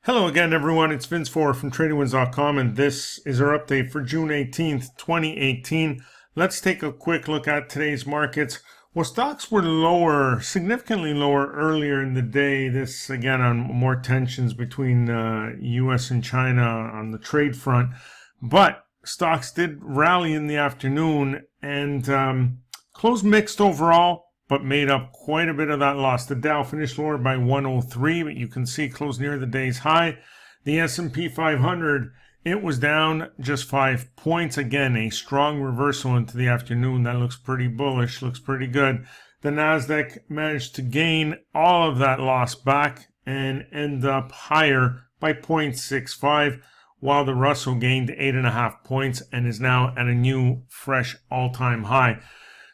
Hello again, everyone. It's Vince Four from TradingWinds.com, and this is our update for June 18th, 2018. Let's take a quick look at today's markets. Well, stocks were lower, significantly lower earlier in the day. This, again, on more tensions between U.S. and China on the trade front. But stocks did rally in the afternoon and closed mixed overall, but made up quite a bit of that loss. The Dow finished lower by 103, but you can see closed near the day's high. The S&P 500, it was down just 5 points. Again, a strong reversal into the afternoon. That looks pretty bullish, looks pretty good. The Nasdaq managed to gain all of that loss back and end up higher by 0.65, while the Russell gained 8.5 points and is now at a new, fresh all-time high.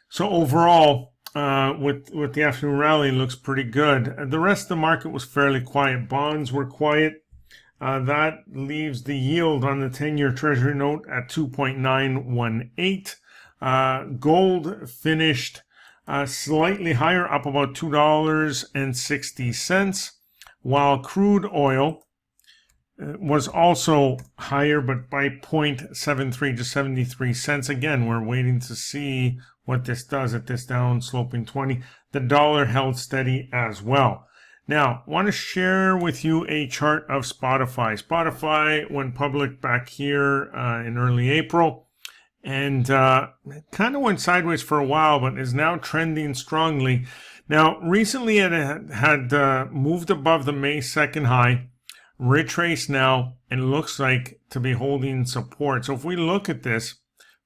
So overall, with the afternoon rally, looks pretty good. The rest of the market was fairly quiet. Bonds were quiet. That leaves the yield on the 10-year Treasury note at 2.918. Gold finished slightly higher, up about $2.60, while crude oil was also higher, but by 0.73 to 73 cents. Again, we're waiting to see what this does at this down sloping 20. The dollar held steady as well. Now, I want to share with you a chart of Spotify. Spotify went public back here in early April and kind of went sideways for a while, but is now trending strongly. Now, recently it had moved above the May 2nd high, retraced now, and looks like to be holding support. So if we look at this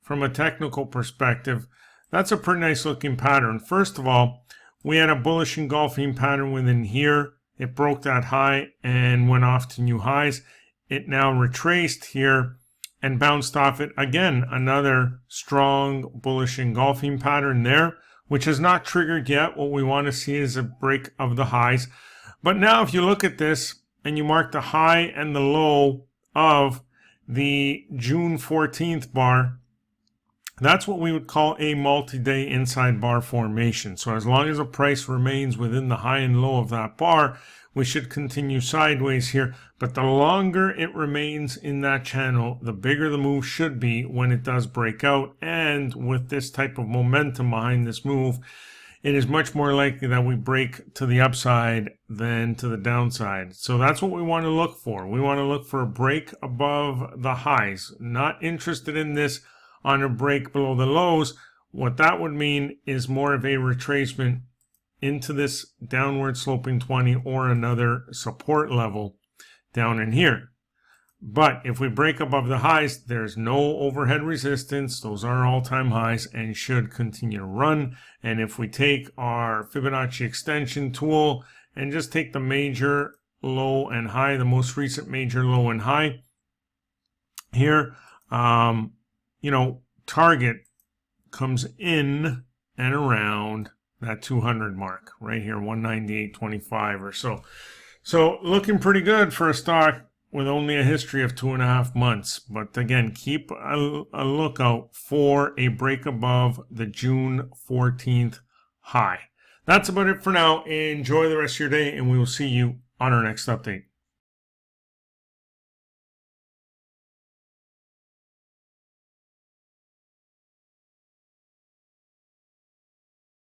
from a technical perspective, that's a pretty nice looking pattern. First of all, we had a bullish engulfing pattern within here. It broke that high and went off to new highs. It now retraced here and bounced off it. Again, another strong bullish engulfing pattern there, which has not triggered yet. What we want to see is a break of the highs. But now if you look at this and you mark the high and the low of the June 14th bar, that's what we would call a multi-day inside bar formation. So as long as the price remains within the high and low of that bar, we should continue sideways here. But the longer it remains in that channel, the bigger the move should be when it does break out. And with this type of momentum behind this move, it is much more likely that we break to the upside than to the downside. So that's what we want to look for. We want to look for a break above the highs. Not interested in this on a break below the lows. What that would mean is more of a retracement into this downward sloping 20 or another support level down in here. But if we break above the highs, there's no overhead resistance. Those are all-time highs and should continue to run. And if we take our Fibonacci extension tool and just take the major low and high, the most recent major low and high here, target comes in and around that 200 mark right here, 198.25 or so. So looking pretty good for a stock with only a history of 2.5 months. But again, keep a lookout for a break above the June 14th high. That's about it for now. Enjoy the rest of your day, and we will see you on our next update.